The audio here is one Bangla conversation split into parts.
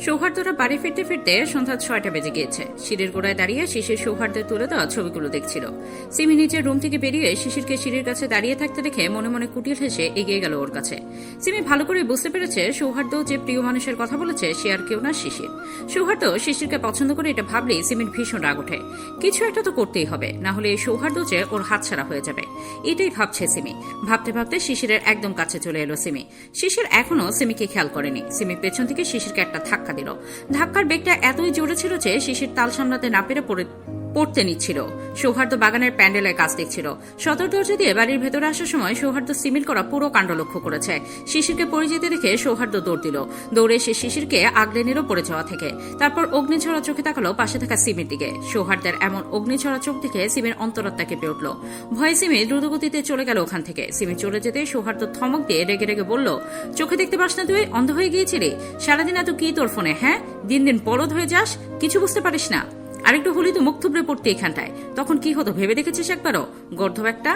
সৌহার্দ্যরা বাড়ি ফিরতে ফিরতে সন্ধ্যা 6টা বেজে গিয়েছে। সিঁড়ির গোড়ায় দাঁড়িয়ে শিশির সৌহার্দ্যের তুলে দেওয়া ছবিগুলো দেখছিল। সিমি নিজের রুম থেকে বেরিয়ে শিশিরকে সিঁড়ির কাছে দাঁড়িয়ে থাকতে দেখে মনে মনে কুটির হেসে এগিয়ে গেল ওর কাছে। সিমি ভালো করে বুঝতে পেরেছে সৌহার্দ্য যে প্রিয় মানুষের কথা বলেছে সে আর কেউ না, শিশির। সৌহার্দ্য শিশিরকে পছন্দ করে এটা ভাবলেই সিমির ভীষণ রাগ ওঠে। কিছু একটা তো করতেই হবে, না হলে এই সৌহার্দ্য যে ওর হাতছাড়া হয়ে যাবে, এটাই ভাবছে সিমি। ভাবতে ভাবতে শিশিরের একদম কাছে চলে এলো সিমি। শিশির এখনো সিমিকে খেয়াল করেনি। সিমি পেছন থেকে শিশিরকে একটা ধাক্কা দিল। ধাক্কার বেগটা এতই জোরে ছিল যে শিশির তাল সামলাতে না পেরে পড়তে নিচ্ছিল। সৌহার্দ্য বাগানের প্যান্ডেলের কাজ দেখছিল। সদর দরজা দিয়ে বাড়ির ভেতরে আসার সময় সৌহার্দ্য সিমির করা পুরো কাণ্ড লক্ষ্য করেছে। শিশিরকে পড়ে যেতে দেখে সৌহার্দ্য দৌড় দিল। দৌড়ে সে শিশিরকে আগলে নিল পড়ে যাওয়া থেকে। তারপর অগ্নিঝরা চোখে তাকালো পাশে থাকা সিমির দিকে। সৌহার্দ্যের এমন অগ্নিঝরা চোখ দেখে সিমির অন্তরাত্মা কেঁপে উঠল। ভয়ে সিমি দ্রুতগতিতে চলে গেল ওখান থেকে। সিমি চলে যেতে সৌহার্দ্য থমক দিয়ে রেগে রেগে বলল, চোখে দেখতে পাস না তুই? অন্ধ হয়ে গিয়েছিলি? সারাদিন এত কি তোর ফোনে? হ্যাঁ, দিন দিন বলদ হয়ে যাস, কিছু বুঝতে পারিস না? আরেকটু হলেই তো মুখ থুবড়ে পড়তে এখানটায়। তখন কি হতো ভেবে দেখেছিস একবারও? গর্ধব একটা।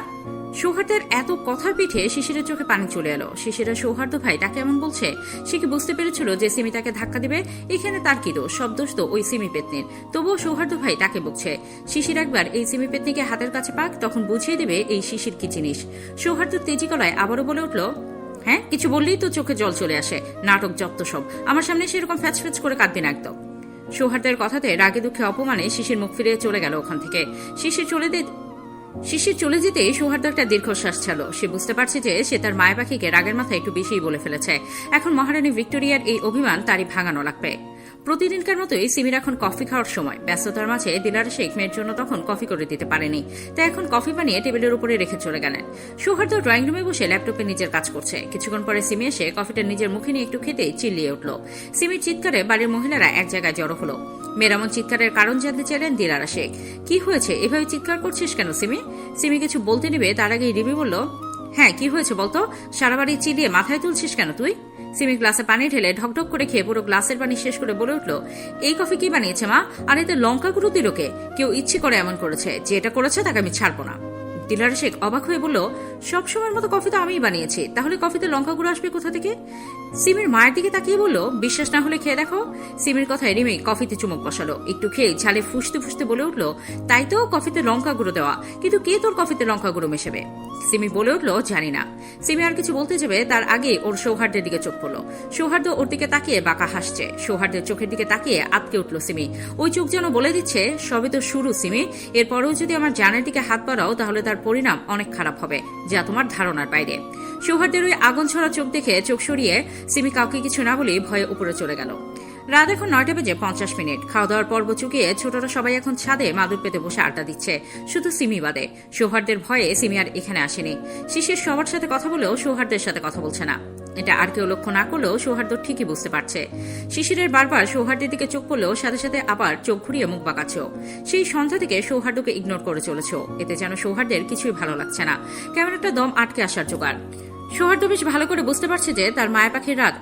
সৌহার্দ্যের এত কথার পিঠে শিশিরের চোখে পানি চলে এলো। শিশিরের সৌহার্দ্য ভাই তাকে এমন বলছে। সে কি বুঝতে পেরেছিল যে সিমি তাকে ধাক্কা দিবে? এখানে তার কি দোষ? সব দোষ তো ওই সিমি পেতনির। তবুও সৌহার্দ্য ভাই তাকে বকছে। শিশির একবার এই সিমি পেতনিকে হাতের কাছে পাক, তখন বুঝিয়ে দেবে এই শিশির কি জিনিস। সৌহার্দ্য তেজি গলায় আবারও বলে উঠল, হ্যাঁ, কিছু বললেই তো চোখে জল চলে আসে। নাটক যত সব। আমার সামনে সেরকম ফ্যাচ ফ্যাচ করে কাঁদবি না একদম। সৌহার্দ্যের কথাতে রাগে দুঃখে অপমানে শিশির মুখ ফিরে চলে গেল ওখান থেকে। শিশির চলে যেতেই সৌহার্দ্য একটা দীর্ঘশ্বাস ছাড়ল। সে বুঝতে পারছে যে সে তার মায়ের পাখিকে রাগের মাথায় একটু বেশিই বলে ফেলেছে। এখন মহারানী ভিক্টোরিয়ার এই অভিমান তারই ভাঙানো লাগবে। প্রতিদিনকার মতোই সিমির এখন কফি খাওয়ার সময়। ব্যস্ততার মাঝে দিলারা শেখ মেয়ের জন্য তখন কফি করে দিতে পারেনি, তাই এখন কফি বানিয়ে টেবিলের উপরে রেখে চলে গেলেন। সৌহার্দ্য ড্রয়িং রুমে বসে ল্যাপটপে নিজের কাজ করছে। কিছুক্ষণ পরে সিমি এসে কফিটা নিজের মুখে নিয়ে একটু খেতেই চিল্লিয়ে উঠল। সিমির চিৎকারে বাড়ির মহিলারা এক জায়গায় জড়ো হলো। মেরামন চিৎকারের কারণ জানতে চাইলেন দিলারা শেখ। কি হয়েছে, এভাবে চিৎকার করছিস কেন সিমি? সিমি কিছু বলতে নেবে তার আগেই রিমি বলল, হ্যাঁ কি হয়েছে বলতো? সারা বাড়ি চিল্লিয়ে মাথায় তুলছিস কেন তুই? সিমি গ্লাসে পানি ঢেলে ঢকঢক করে খেয়ে পুরো গ্লাসের পানি শেষ করে বলে উঠল, এই কফি কি বানিয়েছে মা? আর এতে লঙ্কা গুঁড়ো দিল কে? কেউ ইচ্ছে করে এমন করেছে, যে এটা করেছে তাকে আমি ছাড়বো না। দিলারা শেখ অবাক হয়ে বলল, সবসময়ের মতো কফি তো আমিই বানিয়েছি, তাহলে কফিতে লঙ্কা গুঁড়ো আসবে কোথা থেকে? সিমির মায়ের দিকে তাকিয়ে বলল, বিশ্বাস না হলে খেয়ে দেখো। সিমির কথায় রিমি কফিতে চুমুক বসালো। একটু খেয়ে ঝালে ফুসতে ফুসতে বলে উঠল, তাই তো, কফিতে লঙ্কা গুঁড়ো দেওয়া, কিন্তু কে তোর কফিতে লঙ্কা গুঁড়ো মেশাবে? সিমি বলে উঠল, জানি না। সিমি আর কিছু বলতে যাবে তার আগে ওর সৌহার্দ্যের দিকে চোখ পড়ল। সৌহার্দ্য ওর দিকে তাকিয়ে বাঁকা হাসছে। সৌহার্দ্যের চোখের দিকে তাকিয়ে আটকে উঠল সিমি। ওই চোখ যেন বলে দিচ্ছে, সবে তো শুরু সিমি, এরপরেও যদি আমার জানের দিকে হাত বাড়াও তাহলে তার পরিণাম অনেক খারাপ হবে, যা তোমার ধারণার বাইরে। সৌহার্দ্যের ওই আগুন ছড়া চোখ দেখে চোখ সরিয়ে সিমি কাউকে কিছু না বলে ভয়ে উপরে চলে গেল। রাত এখন 9টা বেজে 50 মিনিট। খাওয়া দাওয়ার পর্ব চুকিয়ে ছোটরা সবাই এখন ছাদে মাদুর পেতে বসে আড্ডা দিচ্ছে, শুধু সিমি বাদে। সৌহার্দ্যের ভয়ে সিমি আর এখানে আসেনি। শিশির সবার সাথে কথা বলেও সৌহার্দ্যের সাথে কথা বলছে না। এটা আর কেউ লক্ষ্য না করলেও সৌহার্দ্য ঠিকই বুঝতে পারছে। শিশিরের বারবার সৌহার্দ্যের দিকে চোখ পড়লেও সাথে সাথে আবার চোখ ঘুরিয়ে মুখ বাঁকাচ্ছে। সেই সন্ধ্যা থেকে সৌহার্দ্যকে ইগনোর করে চলেছ। এতে যেন সৌহার্দ্যের কিছুই ভালো লাগছে না, কেমন একটা দম আটকে আসার জোগাড়। সৌহার্দ্য বেশ ভালো করে বুঝতে পারছে যে তার মায়া পাখির রাগ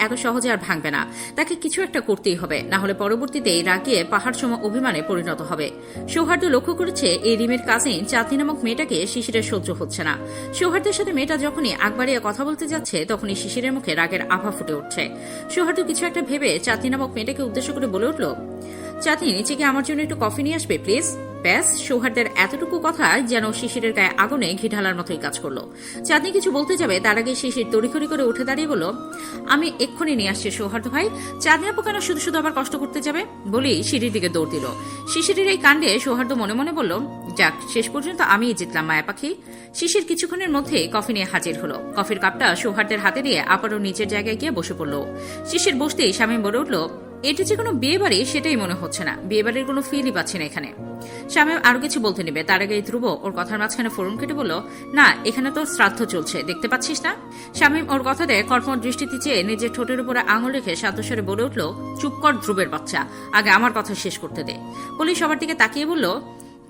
এত সহজে আর ভাঙবে না। তাকে কিছু একটা করতেই হবে, না হলে পরবর্তীতে এই রাগিয়ে পাহাড় সম অভিমানে পরিণত হবে। সৌহার্দ্য লক্ষ্য করেছে এই রিমির কাজিন চাঁদনি নামক মেয়েটাকে শিশিরের সহ্য হচ্ছে না। সৌহার্দ্যের সাথে মেয়েটা যখনই আগ বাড়িয়ে কথা বলতে যাচ্ছে তখনই শিশিরের মুখে রাগের আভা ফুটে উঠছে। সৌহার্দ্য কিছু একটা ভেবে চাঁদনি নামক মেয়েটাকে উদ্দেশ্য করে বলে উঠল, চাঁদনি, নিচে কি আমার জন্য একটু কফি নিয়ে আসবে প্লিজ? ব্যাস, সৌহার্দ্যের এতটুকু কথা যেন শিশিরের গায়ে আগুনে ঘি ঢালার মতোই কাজ করলো। চাঁদনি কিছু বলতে যাবে তার আগে শিশির তড়িঘড়ি করে উঠে দাঁড়িয়ে বলল, আমি এক্ষুনি নিয়ে আসছি সৌহার্দ্য ভাই। চাঁদনি আপু কেন শুধু শুধু আবার কষ্ট করতে যাবে? বলেই সিঁড়ির দিকে দৌড় দিল। শিশিরের এই কাণ্ডে সৌহার্দ্য মনে মনে বলল, যাক, শেষ পর্যন্ত আমিই জিতলাম মায়া পাখি। শিশির কিছুক্ষণের মধ্যে কফি নিয়ে হাজির হলো। কফির কাপটা সৌহার্দ্যের হাতে দিয়ে আবারও নিচের জায়গায় গিয়ে বসে পড়ল। শিশির বসতেই শামীম বলে উঠল, এটা যে কোনো বিয়ে বাড়ি সেটাই মনে হচ্ছে না, বিয়ে বাড়ির কোনো ফিলই পাচ্ছি না এখানে। শামীম আরো কিছু বলতে নেবে তার আগে ধ্রুব ওর কথার মাঝখানে ফোরন কেটে বলল, না, এখানে তো শ্রাদ্ধ চলছে, দেখতে পাচ্ছিস না? শামীম ওর কথাতে কর্মর দৃষ্টিতে চেয়ে নিজের ঠোঁটের উপরে আঙুল রেখে শান্তস্বরে বলে উঠল, চুপ কর ধ্রুবের বাচ্চা, আগে আমার কথা শেষ করতে দে। বলি সবার দিকে তাকিয়ে বলল,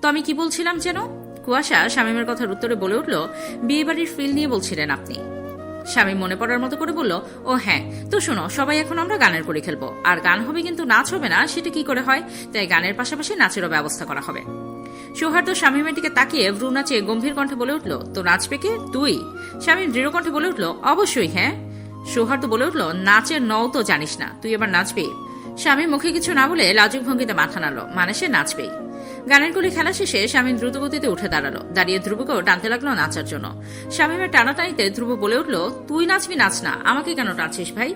তো আমি কি বলছিলাম যেন? কুয়াশা শামীমের কথার উত্তরে বলে উঠল, বিয়ে বাড়ির ফিল নিয়ে বলছিলেন আপনি। শামীম মনে পড়ার মতো করে বলল, ও হ্যাঁ, তো শোনো, সবাই এখন আমরা গানের করে খেলবো, আর গান হবে কিন্তু নাচ হবে না। সেটা কি করে হয়? তাই গানের পাশাপাশি নাচেরও ব্যবস্থা করা হবে। সৌহার্দ্য শামীমের দিকে তাকিয়ে ভ্রু নাচে গম্ভীর কণ্ঠে বলে উঠল, তো নাচবে কে? তুই? শামীম দৃঢ় কণ্ঠে বলে উঠল, অবশ্যই হ্যাঁ। সৌহার্দ্য বলে উঠল, নাচের নও তো জানিস না, তুই এবার নাচবি? শামীম মুখে কিছু না বলে লাজুক ভঙ্গিতে মাথা নাড়ল, মানে সে নাচবেই। গানের গুলি খেলা শেষে শামীম দ্রুতগতিতে উঠে দাঁড়ালো, দাঁড়িয়ে ধ্রুবকেও টানতে লাগলো নাচার জন্য। শামীমের টানাটানিতে ধ্রুব বলে উঠল, তুই নাচবি নাচ না, আমাকে কেন টানছিস ভাই?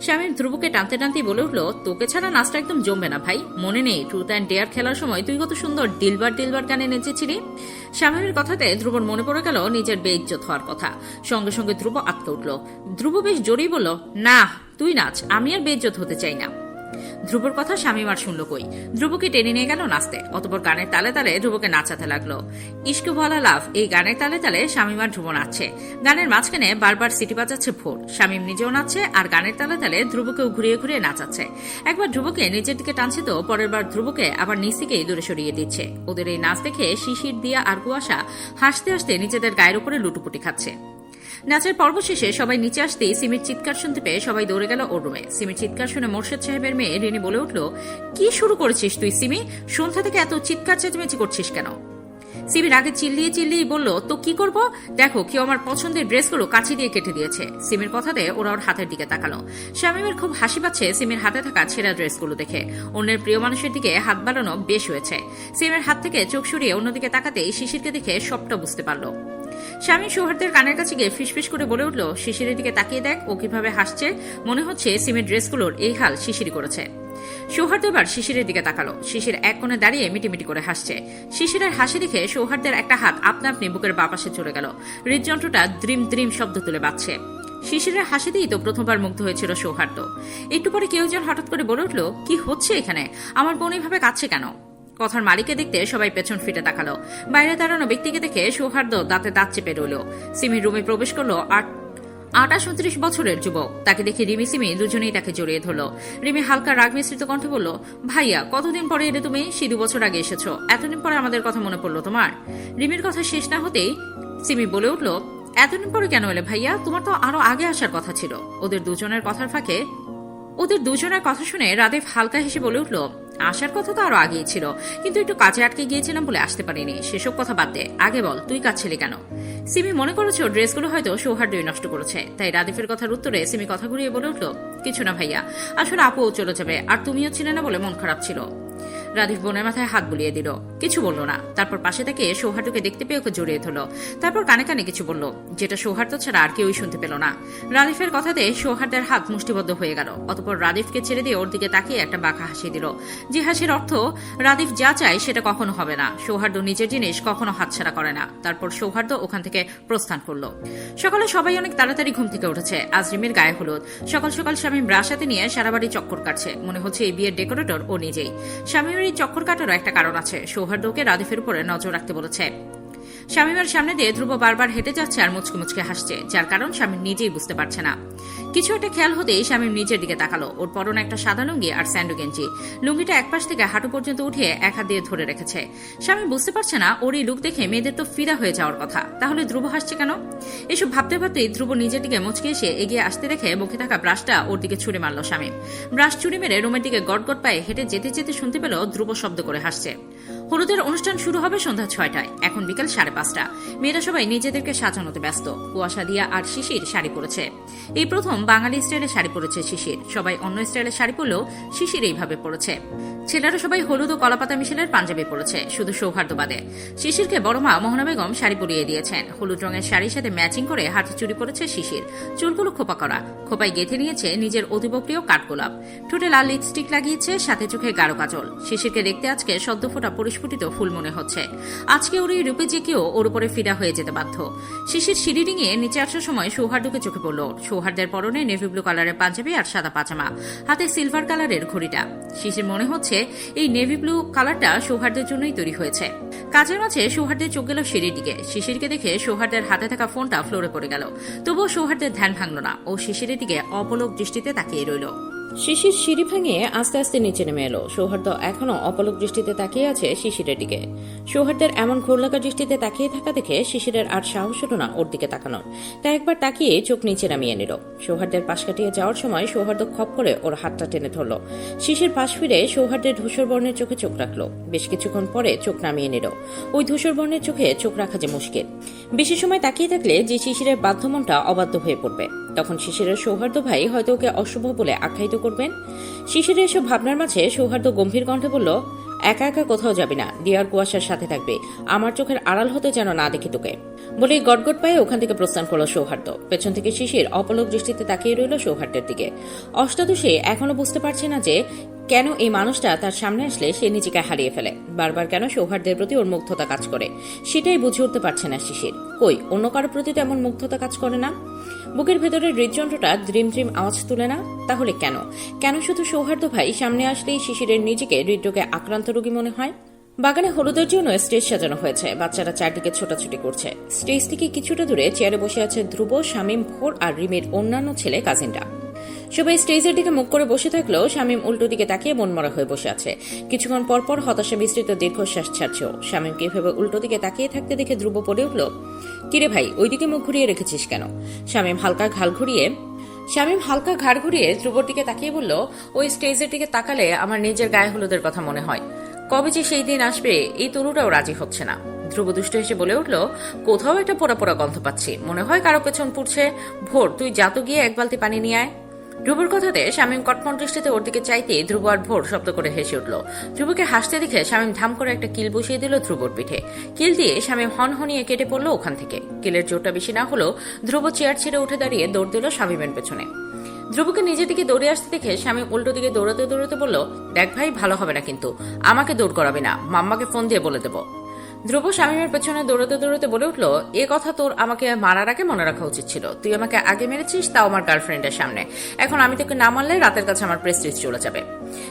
শামীম ধ্রুবকে টানতে টানতেই বলে উঠল, তোকে ছাড়া নাচটা একদম জমবে না ভাই। মনে নেই ট্রুথ অ্যান্ড ডেয়ার খেলার সময় তুই কত সুন্দর দিলবার দিলবার গানে নেচেছিলি? শামীমের কথাতে ধ্রুবর মনে পড়ে গেল নিজের বেইজ্জত হওয়ার কথা। সঙ্গে সঙ্গে ধ্রুব আটকে উঠল। ধ্রুব বেশ জোরেই বলল, না তুই নাচ, আমি আর বেইজ্জত হতে চাই না। ধ্রুবর কথা শামীম আর শুনল কই, ধ্রুবকে টেনে নিয়ে গেল নাচতে। অতঃপর গানের তালে তালে ধ্রুবকে নাচাতে লাগলো। ইশক ভরা লাভ এই গানের তালে তালে শামীম আর ধ্রুব নাচছে। গানের মাঝখানে বারবার সিটি বাজাচ্ছে ভোর। শামীম নিজেও নাচছে আর গানের তালে তালে ধ্রুবকেও ঘুরিয়ে ঘুরিয়ে নাচাচ্ছে। একবার ধ্রুবকে নিজের দিকে টানছে তো পরের বার ধ্রুবকে আবার নিচ থেকেই দূরে সরিয়ে দিচ্ছে। ওদের এই নাচ দেখে শিশির দিয়া আর কুয়াশা হাসতে হাসতে নিজেদের গায়ের উপরে লুটুপুটি খাচ্ছে। নাচের পর্ব শেষে সবাই নিচে আসতেই সিমির চিৎকার শুনতে পেয়ে সবাই দৌড়ে গেল ওর রুমে। সিমির চিৎকার শুনে মোর্শেদ সাহেবের মেয়ে রিনি বলে উঠল, কি শুরু করেছিস তুই সিমি? সন্ধ্যা থেকে এত চিৎকার চেঁচামেচি করছিস কেন? সিমির আগে চিল্লিয়ে চিল্লিয়ে বলল, তো কি করব? দেখো কেউ আমার পছন্দের ড্রেসগুলো কাঁচি দিয়ে কেটে দিয়েছে। সিমির কথাতে ওরা ওর হাতের দিকে তাকালো। শামীমের খুব হাসি পাচ্ছে সিমির হাতে থাকা ছেঁড়া ড্রেসগুলো দেখে। অন্যের প্রিয় মানুষের দিকে হাত বাড়ানো বেশ হয়েছে। সিমির হাত থেকে চোখ সরিয়ে অন্যদিকে তাকাতেই শিশিরকে দেখে সবটা বুঝতে পারল। শামীম সৌহার্দ্যের কানের কাছে গিয়ে ফিসফিস করে বলে উঠল, শিশিরের দিকে তাকিয়ে দেখ, ও কিভাবে হাসছে। মনে হচ্ছে সিমির ড্রেসগুলোর এই হাল শিশিরই করেছে। সৌহার্দ্য এবার শিশিরের দিকে তাকালো। শিশির এক কোণে দাঁড়িয়ে মিটিমিটি করে হাসছে। শিশিরের হাসি দেখে সৌহার্দ্যের একটা হাত আপনা আপনি বুকের বাপাশে চলে গেল। হৃদযন্ত্রটা দ্রিম দ্রিম শব্দ তুলে বাজছে। শিশিরের হাসিতেই তো প্রথমবার মুগ্ধ হয়েছিল সৌহার্দ্য। একটু পরে কেউ যেন হঠাৎ করে বলে উঠল, কি হচ্ছে এখানে? আমার বোন এইভাবে কাঁদছে কেন? কথার মালিককে দেখতে সবাই পেছন ফিরে তাকালো। বাইরে দাঁড়ানো ব্যক্তিকে দেখে সৌহার্দ্য দাঁতে দাঁত চেপে রইল। সিমির রুমে প্রবেশ করলো 28-29 বছরের যুবক। তাকে দেখে রিমি সিমি দুজনেই তাকে জড়িয়ে ধরল। রিমি হালকা রাগ মিশ্রিত কণ্ঠে বলল, ভাইয়া কতদিন পরে এলে তুমি? 2 বছর আগে এসেছো, এতদিন পরে আমাদের কথা মনে পড়লো তোমার? রিমির কথা শেষ না হতেই সিমি বলে উঠল, এতদিন পরে কেন এলে ভাইয়া? তোমার তো আরো আগে আসার কথা ছিল। ওদের দুজনের কথা শুনে রাদেফ হালকা হেসে বলে উঠল, আসার কথা তো আরো আগেই ছিল, কিন্তু একটু কাজে আটকে গিয়েছিলাম বলে আসতে পারিনি। সেসব কথা বাদ দে, আগে বল তুই কাঁদছিলি কেন? সিমি মনে করেছো ড্রেসগুলো হয়তো সৌহার্দ্যই নষ্ট করেছে, তাই রাদেফের কথার উত্তরে সিমি কথা ঘুরিয়ে বলে উঠল, কিছু না ভাইয়া, আসলে আপুও চলে যাবে, আর তুমিও ছিলে না বলে মন খারাপ ছিল। রাদিফ বোনের মাথায় হাত বুলিয়ে দিল, কিছু বলল না। তারপর পাশে থেকে সৌহার্দ্যকে দেখতে পেয়ে ওকে জড়িয়ে ধরল। তারপর কানে কানে কিছু বলল, যেটা সৌহার্দ্য ছাড়া আর কেউই শুনতে পেল না। রাদিফের কথাতে সৌহার্দ্যের হাত মুষ্টিবদ্ধ হয়ে গেল। অতঃপর রাদিফকে ছেড়ে দিয়ে ওর দিকে তাকিয়ে একটা বাঁকা হাসি দিল, যে হাসির অর্থ রাদিফ যা চায় সেটা কখনো হবে না। সৌহার্দ্য নিজের জিনিস কখনো হাতছাড়া করে না। তারপর সৌহার্দ্য ওখান থেকে প্রস্থান করল। সকালে সবাই অনেক তাড়াতাড়ি ঘুম থেকে উঠেছে। আজ রিমির গায়ে হলুদ। সকাল সকাল শামীম ব্রাশ হাতে নিয়ে সারা বাড়ি চক্কর কাটছে। মনে হচ্ছে এই বিয়ের ডেকোরেটর ও নিজেই। শামীমের এই চক্কর কাটারও একটা কারণ আছে। সৌহার্দ্যকে রাদিফের উপরে নজর রাখতে বলেছে। শামীমের সামনে দিয়ে ধ্রুব বারবার হেঁটে যাচ্ছে আর মুচকে মুচকে হাসছে, যার কারণ শামীম নিজেই বুঝতে পারছে না। কিছু একটা খেয়াল হতেই শামীম নিজের দিকে তাকালো। ওর পরনে একটা সাদা লুঙ্গি আর স্যান্ডো গেঞ্জি। লুঙ্গিটা একপাশ থেকে হাঁটু পর্যন্ত উঠিয়ে এক হাত দিয়ে ধরে রেখেছে। শামীম বুঝতে পারছে না, ওর এই লুক দেখে মেয়েদের তো ফিদা হয়ে যাওয়ার কথা, তাহলে ধ্রুব হাসছে কেন? এসব ভাবতে ভাবতেই ধ্রুব নিজের দিকে মুচকে এসে এগিয়ে আসতে দেখে মুখে থাকা ব্রাশটা ওর দিকে ছুড়ে মারল শামীম। ব্রাশ ছুড়ে মেরে রুমের দিকে গটগট পায়ে হেঁটে যেতে যেতে শুনতে পেল ধ্রুব শব্দ করে হাসছে। হলুদের অনুষ্ঠান শুরু হবে সন্ধ্যা 6টায়। এখন বিকাল 5:30। মেয়েরা সবাই নিজেদেরকে সাজানোতে ব্যস্ত। কুয়াশা দিয়া আর শিশির শাড়ি পরেছে। এই প্রথম বাঙালি স্টাইলে শাড়ি পরেছে শিশির। সবাই অন্য স্টাইলে শাড়ি পরলেও শিশির এইভাবে পরেছে। ছেলেরা সবাই হলুদ ও কলাপাতা মিশেলের পাঞ্জাবি পরেছে, শুধু সৌহার্দ্য বাদে। শিশিরকে বড় মা মোহনা বেগম শাড়ি পরিয়ে দিয়েছেন। হলুদ রঙের শাড়ির সাথে ম্যাচিং করে হাতে চুড়ি পরেছে শিশির। চুলগুলো খোপা করা, খোপায় গেঁথে নিয়েছে নিজের অতিবপ্রিয় কাঠগোলাপ। ঠোঁটে লাল লিপস্টিক লাগিয়েছে, সাথে চোখে গাঢ় কাজল। শিশিরকে দেখতে আজকে সদ্য ফোটা পরিস্ফুটিত ফুল মনে হচ্ছে। আজকে ওর এই রূপে যে কেউ ওর উপরে ফিদা হয়ে যেতে বাধ্য। শিশির সিঁড়ি ডিঙিয়ে নিচে আসার সময় সৌহার্দ্যকে চোখে পড়ল। সৌহার্দ্যের পরনে নেভি ব্লু কালারের পাঞ্জাবি আর সাদা পাজামা, হাতে সিলভার কালারের ঘড়িটা। শিশির মনে হচ্ছে এই নেভি ব্লু কালারটা সৌহার্দ্যের জন্যই তৈরি হয়েছে। কাজের মাঝে সৌহার্দ্যের চোখ গেল সিঁড়ির দিকে। শিশিরকে দেখে সৌহার্দ্যের হাতে থাকা ফোনটা ফ্লোরে পড়ে গেল। তবুও সৌহার্দ্যের ধ্যান ভাঙল না। ও শিশিরের দিকে অপলক দৃষ্টিতে তাকিয়ে রইল। শিশির সিঁড়ি ভেঙে আস্তে আস্তে নিচে নেমে এলো। সৌহার্দ্য এখনো অপলক দৃষ্টিতে তাকিয়ে আছে শিশিরের দিকে। সৌহার্দ্যের এমন ঘোর লাগা দৃষ্টিতে তাকিয়ে থাকা দেখে শিশিরের আর সাহস হলো না ওর দিকে তাকানোর। তাই একবার তাকিয়ে চোখ নিচে নামিয়ে নিল। সৌহার্দ্যের পাশ কাটিয়ে যাওয়ার সময় সৌহার্দ্য খপ করে ওর হাতটা টেনে ধরল। শিশির পাশ ফিরে সৌহার্দ্যের ধূসর বর্ণের চোখে চোখ রাখলো। বেশ কিছুক্ষণ পরে চোখ নামিয়ে নিল। ওই ধূসর বর্ণের চোখে চোখ রাখা যে মুশকিল। বেশি সময় তাকিয়ে থাকলে যে শিশিরের বাধ্য মনটা অবাধ্য হয়ে পড়বে। তখন শিশিরের সৌহার্দ্য ভাই হয়তো ওকে অশুভ বলে আখ্যায়িত করবেন। শিশিরের এসব ভাবনার মাঝে সৌহার্দ্য গম্ভীর কণ্ঠে বলল, একা একা কোথাও যাবি না, দিয়ার কুয়াশার সাথে থাকবে, আমার চোখের আড়াল হতে যেন না দেখি তোকে। বলে গটগট পায়ে ওখান থেকে প্রস্থান করল সৌহার্দ্য। পেছন থেকে শিশির অপলক দৃষ্টিতে তাকিয়ে রইল সৌহার্দ্যের দিকে। অষ্টাদশী এখনো বুঝতে পারছে না যে কেন এই মানুষটা তার সামনে আসলে সে নিজেকে হারিয়ে ফেলে, বারবার কেন সৌহার্দ্যের প্রতি ওর মুগ্ধতা কাজ করে, সেটাই বুঝে উঠতে পারছে না শিশির। কই, অন্য কারোর প্রতি তো এমন মুগ্ধতা কাজ করে না? বুকের ভেতরের হৃদযন্ত্রটা দ্রিম দ্রিম আওয়াজ তুলে না? তাহলে কেন কেন শুধু সৌহার্দ্য ভাই সামনে আসলেই শিশিরের নিজেকে হৃদরোগে আক্রান্ত রোগী মনে হয়? বাগানে হলুদের জন্য স্টেজ সাজানো হয়েছে, বাচ্চারা চারদিকে ছোটাছুটি করছে। স্টেজ থেকে কিছুটা দূরে চেয়ারে বসে আছে ধ্রুব, শামীম, ভোর আর রিমির অন্যান্য ছেলে কাজিনরা। সবাই স্টেজের দিকে মুখ করে বসে থাকলেও শামীম উল্টো দিকে তাকিয়ে মনমরা হয়ে বসে আছে। কিছুক্ষণ পরপর হতাশা মিশ্রিত দীর্ঘশ্বাস ছাড়ছেও। শামীমকে এভাবে উল্টো দিকে তাকিয়ে থাকতে দেখে ধ্রুব পড়ে উঠল, কিরে ভাই, ওইদিকে মুখ ঘুরিয়ে রেখেছিস কেন? শামীম হালকা ঘাড় ঘুরিয়ে ধ্রুবর দিকে তাকিয়ে বলল, ওই স্টেজের দিকে তাকালে আমার নিজের গায়ে হলুদের কথা মনে হয়। কবে যে সেই দিন আসবে এই তরুটাও রাজি হচ্ছে না। ধ্রুব দুষ্ট হেসে বলে উঠল, কোথাও একটা পোড়া পোড়া গন্ধ পাচ্ছি, মনে হয় কারো পেছন পুড়ছে। ভোর, তুই যা তো গিয়ে এক বালতি পানি নিয়ে আয়। ধ্রুবর কথাতে শামীম কটমট দৃষ্টিতে ওর দিকে চাইতে ধ্রুব আর ভোর শব্দ করে হেসে উঠল। ধ্রুবকে হাসতে দেখে শামীম ধাম করে একটা কিল বসিয়ে দিল ধ্রুবর পিঠে। কিল দিয়ে শামীম হনহনিয়ে কেটে পড়ল ওখান থেকে। কিলের জোরটা বেশি না হলেও ধ্রুব চেয়ার ছেড়ে উঠে দাঁড়িয়ে দৌড় দিল শামীমের পেছনে। ধ্রুবকে নিজের দিকে দৌড়ে আসতে দেখে শামীম উল্টো দিকে দৌড়াতে দৌড়াতে বলল, দেখ ভাই, ভালো হবে না কিন্তু, আমাকে দৌড় করাবি না, মাম্মাকে ফোন দিয়ে বলে দেব। ধ্রুব শামীমের পেছনে দৌড়াতে দৌড়াতে বলে উঠল, এ কথা তোর আমাকে মারার আগে মনে রাখা উচিত ছিল। তুই আমাকে আগে মেরেছিস, তাও আমার গার্লফ্রেন্ডের সামনে। এখন আমি তোকে না মারলে রাতের কাছে আমার প্রেস্টিজ চলে যাবে।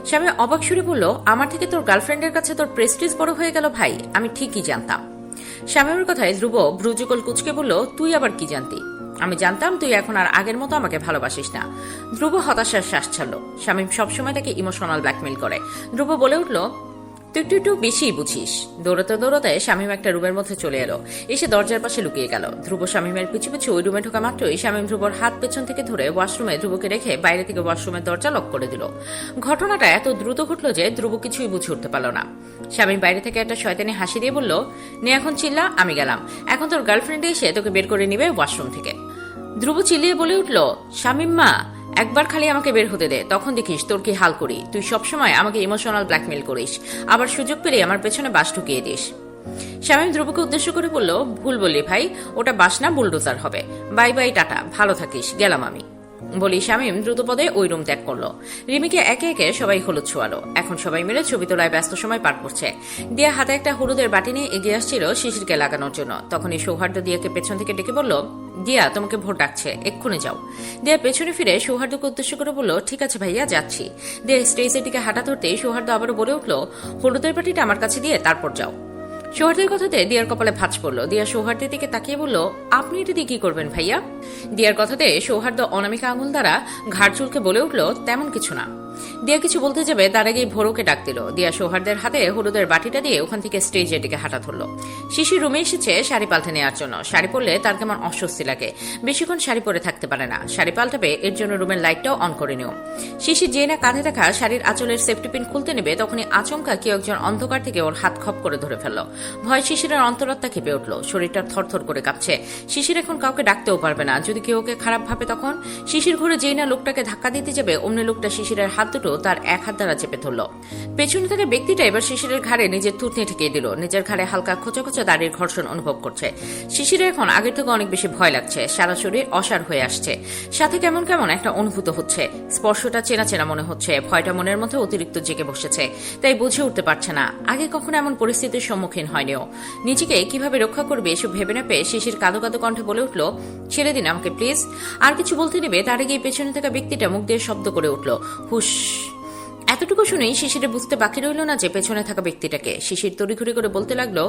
শামীম অবাক সুরে বলল, আমার থেকে তোর গার্লফ্রেন্ডের কাছে তোর প্রেস্টিজ বড় হয়ে গেল ভাই? আমি ঠিকই জানতাম। শামীমের কথায় ধ্রুব ভ্রুযুগল কুচকে বলল, তুই আবার কি জানতি? আমি জানতাম তুই এখন আর আগের মতো আমাকে ভালোবাসিস না। ধ্রুব হতাশার শ্বাস ছাড়ল। শামীম সবসময় তাকে ইমোশনাল ব্ল্যাকমেইল করে। ধ্রুব বলে উঠল, তুই একটু বেশি বুঝিস। দৌড়াতে দৌড়াতে শামীম একটা রুমের মধ্যে চলে এলো, এসে দরজার পাশে লুকিয়ে গেল। ধ্রুব শামীমের পিছু পিছু ওই রুমে ঢোকা মাত্রই শামীম ধ্রুবর হাত পেছন থেকে ধরে ওয়াশরুমে ধ্রুবকে রেখে বাইরে থেকে ওয়াশরুমের দরজা লক করে দিল। ঘটনাটা এত দ্রুত ঘটল যে ধ্রুব কিছুই বুঝে উঠতে পারল না। শামীম বাইরে থেকে একটা শয়তানি হাসি দিয়ে বলল, নে এখন চিল্লা, আমি গেলাম। এখন তোর গার্লফ্রেন্ডে এসে তোকে বের করে নিবে ওয়াশরুম থেকে। ধ্রুব চিল্লিয়ে বলে উঠল, শামীম মা, একবার খালি আমাকে বের হতে দে, তখন দেখিস তোর কি হাল করি। তুই সবসময় আমাকে ইমোশনাল ব্ল্যাকমেইল করিস, আবার সুযোগ পেলে আমার পেছনে বাস ঢুকিয়ে দিস। শামীম ধ্রুবকে উদ্দেশ্য করে বলল, ভুল বললি ভাই, ওটা বাস না, বুলডোজার হবে। বাই বাই, টাটা, ভালো থাকিস, গেলাম আমি। বলি শামীম দ্রুতপদে ওই রুম ত্যাগ করলো। রিমিকে একে একে সবাই হলুদ ছোয়ালো। এখন সবাই মিলে ছবি তোলায় ব্যস্ত সময় পার করছে। দিয়া হাতে একটা হলুদের বাটি নিয়ে এগিয়ে আসছিল শিশিরকে লাগানোর জন্য। তখনই সৌহার্দ্য দিয়াকে পেছন থেকে ডেকে বলল, দিয়া তোমাকে ভোট ডাকছে, এক্ষুনি যাও। দিয়া পেছনে ফিরে সৌহার্দ্যকে উদ্দেশ্য করে বলল, ঠিক আছে ভাইয়া, যাচ্ছি। দিয়া স্টেজের দিকে হাঁটা ধরতেই সৌহার্দ্য আবারও বলে উঠল, হলুদের বাটিটা আমার কাছে দিয়ে তারপর যাও। সৌহার্দ্যের কথাতে দিয়ার কপালে ভাঁজ পড়ল। দিয়া সৌহার্দ্যের দিকে তাকিয়ে বলল, আপনি এটা দিয়ে কি করবেন ভাইয়া? দিয়ার কথাতে সৌহার্দ্য অনামিকা আঙুল দ্বারা ঘাড় চুলকে বলে উঠল, তেমন কিছু না। দিয়া কিছু বলতে যাবে তার আগেই ভোরকে ডাক দিল। দিয়া সৌহার্দ্যের হাতে হলুদের বাটিটা দিয়ে ওখান থেকে স্টেজের দিকে হাঁটা ধরল। শিশির রুমে এসেছে শাড়ি পাল্টে নেওয়ার জন্য। শাড়ি পরলে তার কেমন অস্বস্তি লাগে, বেশিক্ষণ শাড়ি পরে থাকতে পারে না। শাড়ি পাল্টাবে, এর জন্য রুমের লাইটটাও অন করে নিও। শিশির যে না কাঁধে রাখা শাড়ির আঁচলের সেফটি পিন খুলতে নেবে, তখনই আচমকা কেউ একজন অন্ধকার থেকে ওর হাত খপ করে ধরে ফেলল। ভয় শিশিরের অন্তরাত্মা কেঁপে উঠল, শরীরটা থরথর করে কাঁপছে। শিশির এখন কাউকে ডাকতেও পারবে না, যদি কেউ ওকে খারাপ ভাবে তখন। শিশির ঘুরে যেই না লোকটাকে ধাক্কা দিতে যাবে, অমনি লোকটা শিশিরের হাত দুটো তার এক হাত দ্বারা চেপে ধরল। পেছনে থেকে ব্যক্তিটা এবার শিশিরের ঘাড়ে নিজের থুতনি ঠেকিয়ে দিল। নিজের ঘাড়ে হালকা খোঁচা খোঁচা দাড়ির ঘর্ষণ অনুভব করছে। শিশিরের এখন আগের থেকে অনেক বেশি ভয় লাগছে। সারা শরীর অসাড় হয়ে আসছে, সাথে কেমন কেমন একটা অনুভূত হচ্ছে। স্পর্শটা চেনা চেনা মনে হচ্ছে। ভয়টা মনের মধ্যে অতিরিক্ত জেগে বসেছে, তাই বুঝে উঠতে পারছে না। আগে কখনো এমন পরিস্থিতির সম্মুখীন হয়নিও। নিজেকে কিভাবে রক্ষা করবে এসব ভেবে না পেয়ে শিশির কাঁদো কাঁদো কণ্ঠে বলে উঠল, ছেড়ে দিন আমাকে প্লিজ। আর কিছু বলতে নেবে তার আগে পেছনে থাকা ব্যক্তিটা মুখ দিয়ে শব্দ করে উঠল, হুশ। এতটুকু শুনেই শিশিরে বুঝতে বাকি রইল না যে পেছনে থাকা ব্যক্তিটাকে। শিশির তড়িঘড়ি করে বলতে লাগলো,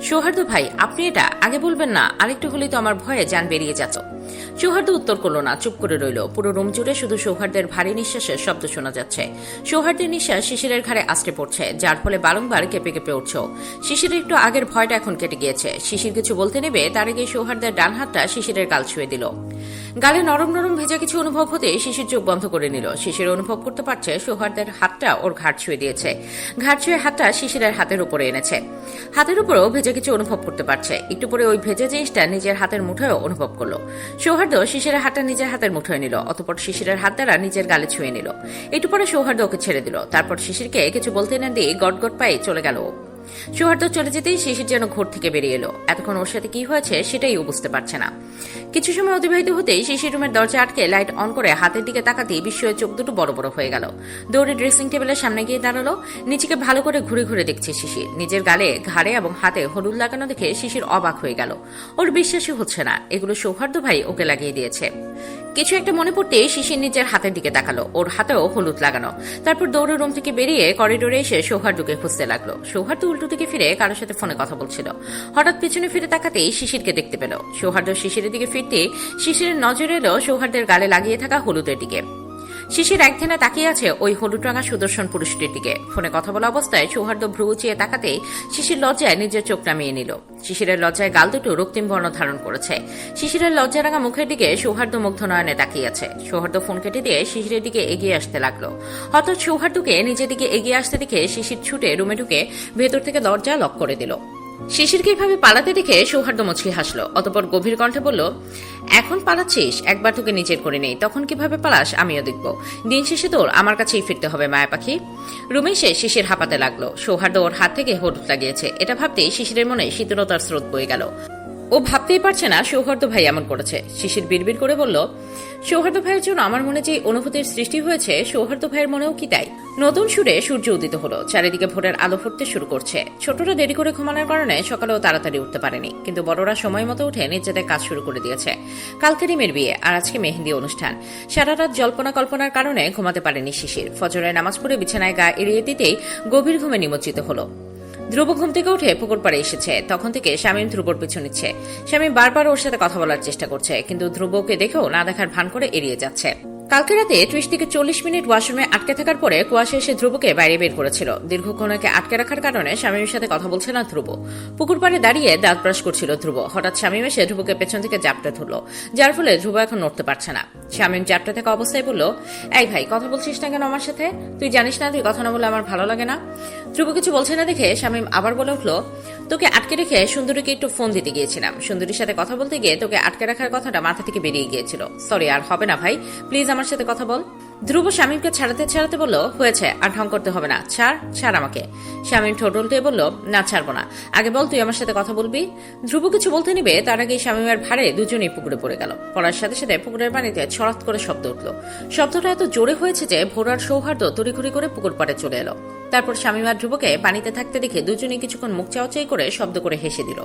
সৌহার্দ্য ভাই, আপনি এটা আগে বলবেন না? আরেকটু হলেই তো আমার ভয়ে জান বেরিয়ে যাচ্ছ। সৌহার্দ্য উত্তর করলো না, চুপ করে রইল। পুরো রুম জুড়ে শুধু সৌহার্দ্যের ভারী নিঃশ্বাসের শব্দ শোনা যাচ্ছে। সৌহার্দ্যের নিঃশ্বাস শিশিরের ঘাড়ে আষ্টে পড়ছে, যার ফলে বারংবার কেঁপে কেঁপে উঠছ। শিশিরের একটু আগের ভয়টা এখন কেটে গিয়েছে। শিশির কিছু বলতে নেবে তার আগে সৌহার্দ্যের ডান হাতটা শিশিরের গাল ছুঁয়ে দিল। গালে নরম নরম ভেজা কিছু অনুভব হতে শিশির চোখ বন্ধ করে নিল। শিশির অনুভব করতে পারছে সৌহার্দ্যের হাত হাতটা ওর ঘাড় ছুঁয়ে দিয়েছে। ঘাড় ছুঁয়ে হাতটা শিশিরের হাতের উপরে এনেছে। হাতের উপরেও ভেজে কিছু অনুভব করতে পারছে। একটু পরে ওই ভেজে জিনিসটা নিজের হাতের মুঠোয় অনুভব করলো। সৌহার্দ্য শিশিরের হাতটা নিজের হাতের মুঠোয় নিল, অতঃপর শিশিরের হাত দ্বারা নিজের গালে ছুঁয়ে নিল। একটু পরে সৌহার্দ্য ওকে ছেড়ে দিল। তারপর শিশিরকে কিছু বলতে না দিয়ে গটগট পায়ে চলে গেল। সৌহার্দ্য চলে যেতেই শিশির যেন ঘর থেকে বেরিয়ে এলো। এতক্ষণ ওর সাথে কি হয়েছে সেটাই ও বুঝতে পারছে না। কিছু সময় অতিবাহিত হতেই শিশির রুমের দরজা আটকে লাইট অন করে হাতের দিকে তাকাতেই বিস্ময়ে চোখ দুটো বড় বড় হয়ে গেল। দৌড়ে ড্রেসিং টেবিলের সামনে গিয়ে দাঁড়ালো। নিচেকে ভালো করে ঘুরে ঘুরে দেখছে শিশির। নিজের গালে, ঘাড়ে এবং হাতে হলুদ লাগানো দেখে শিশির অবাক হয়ে গেল। ওর বিশ্বাসই হচ্ছে না এগুলো সৌহার্দ্য ভাই ওকে লাগিয়ে দিয়েছে। কিছু একটা মনে পড়তে শিশির নিজের হাতের দিকে তাকালো। ওর হাতেও হলুদ লাগানো। তারপর দৌড়ে রুম থেকে বেরিয়ে করিডোরে এসে সৌহার্দ্যকে খুঁজতে লাগলো। সৌহার্দ্য উল্টো দিকে ফিরে কারোর সাথে ফোনে কথা বলছিল। হঠাৎ পেছনে ফিরে তাকাতেই শিশিরকে দেখতে পেল। সৌহার্দ্য শিশিরের দিকে ফিরতে শিশিরের নজর এলো সৌহার্দ্যের গালে লাগিয়ে থাকা হলুদের দিকে। শিশির একধানে তাকিয়ে আছে ওই হলুদ রাঙা সুদর্শন পুরুষটির দিকে। ফোনে কথা বলা অবস্থায় সৌহার্দ্য ভ্রু উঁচিয়ে তাকাতেই শিশির লজ্জায় নিজের চোখ নামিয়ে নিল। শিশিরের লজ্জায় গাল দুটো রক্তিম বর্ণ ধারণ করেছে। শিশিরের লজ্জা রাঙা মুখের দিকে সৌহার্দ্য মুগ্ধ নয়নে তাকিয়ে আছে। সৌহার্দ্য ফোন কেটে দিয়ে শিশিরের দিকে এগিয়ে আসতে লাগলো। হঠাৎ সৌহার্দ্যকে নিজের দিকে এগিয়ে আসতে দেখে শিশির ছুটে রুমে ঢুকে ভেতর থেকে দরজা লক করে দিল। শিশিরকে এভাবে পালাতে দেখে সৌহার্দ্য মুচকি হাসলো। অতঃপর গভীর কণ্ঠে বলল, এখন পালাচ্ছিস? একবার তোকে নিজের করে নেই, তখন কিভাবে পালাস আমিও দেখব। দিন শেষে তোর আমার কাছেই ফিরতে হবে মায়া পাখি। রুমে এসে শিশির হাঁপাতে লাগলো। সৌহার্দ্য ওর হাত থেকে হলুদ লাগিয়েছে। এটা ভাবতেই শিশিরের মনে শীতলতার স্রোত বয়ে গেল। ও ভাবতেই পারছে না সৌহার্দ্য ভাই এমন করেছে। শিশির বিড়বিড় করে বলল, সৌহার্দ্য ভাইয়ের জন্য আমার মনে যে অনুভূতির সৃষ্টি হয়েছে সৌহার্দ্য ভাইয়ের মনেও কি তাই? নতুন সুরে সূর্য উদিত হলো। চারিদিকে ভোরের আলো ফুটতে শুরু করছে। ছোটরা দেরি করে ঘুমানোর কারণে সকালেও তাড়াতাড়ি উঠতে পারেনি, কিন্তু বড়রা সময় মতো উঠে নিজেদের কাজ শুরু করে দিয়েছে। কালকে রিমের বিয়ে আর আজকে মেহেন্দি অনুষ্ঠান। সারা রাত জল্পনা কল্পনার কারণে ঘুমাতে পারেনি শিশির। ফজরের নামাজ পড়ে বিছানায় গা এড়িয়ে দিতেই গভীর ঘুমে নিমজ্জিত হলো। ধ্রুব ঘুম থেকে উঠে পুকুর পাড়ে এসেছে। তখন থেকে শামীম ধ্রুবর পিছু নিচ্ছে। শামীম বারবার ওর সাথে কথা বলার চেষ্টা করছে, কিন্তু ধ্রুবকে দেখেও না দেখার ভান করে এড়িয়ে যাচ্ছে। কালকে রাতে 30 থেকে 40 মিনিট ওয়াশরুমে আটকে থাকার পরে কুয়াশা এসে ধ্রুবকে বাইরে বের করেছিল। দীর্ঘক্ষণ ওকে আটকে রাখার কারণে শামীমের সাথে কথা বলছে না ধ্রুব। পুকুর পাড়ে দাঁড়িয়ে দাঁত ব্রাশ করছিল ধ্রুব। হঠাৎ শামীম এসে ধ্রুবকে পেছন থেকে জাপটে ধরল, যার ফলে ধ্রুব এখন নড়তে পারছে না। শামীম জাপটে থাকা অবস্থায় বলল, এই ভাই, কথা বলছিস না কেন আমার সাথে? তুই জানিস না তুই কথা না বলে আমার ভালো লাগে না? ধ্রুব কিছু বলছে না দেখে শামীম আবার বলে উঠল, তোকে আটকে রেখে সুন্দরীকে একটু ফোন দিতে গিয়েছিলাম। সুন্দরীর সাথে কথা বলতে গিয়ে তোকে আটকে রাখার কথাটা মাথা থেকে বেরিয়ে গিয়েছিল। সরি, আর হবে না ভাই, প্লিজ আমার সাথে কথা বল। ধ্রুব শামীমকে ছাড়াতে ছাড়াতে বলল, হয়েছে, আর ঢং করতে হবে না, ছাড় আমাকে। শামীম ঠোঁট উল্টে বলল, না ছাড়বো না, আগে বল তুই আমার সাথে কথা বলবি। ধ্রুব কিছু বলতে নিবে তার আগে শামীমের ভারে দুজনেই পুকুরে পড়ে গেল। পড়ার সাথে সাথে পুকুরের পানিতে ছড়াত করে শব্দ উঠল। শব্দটা এত জোরে হয়েছে যে ভোরার সৌহার্দ্য তড়িঘড়ি করে পুকুর পাড়ে চলে এলো। তারপর শামীম আর ধ্রুবকে পানিতে থাকতে দেখে দুজনেই কিছুক্ষণ মুখ চাওয়াচাই করে শব্দ করে হেসে দিল।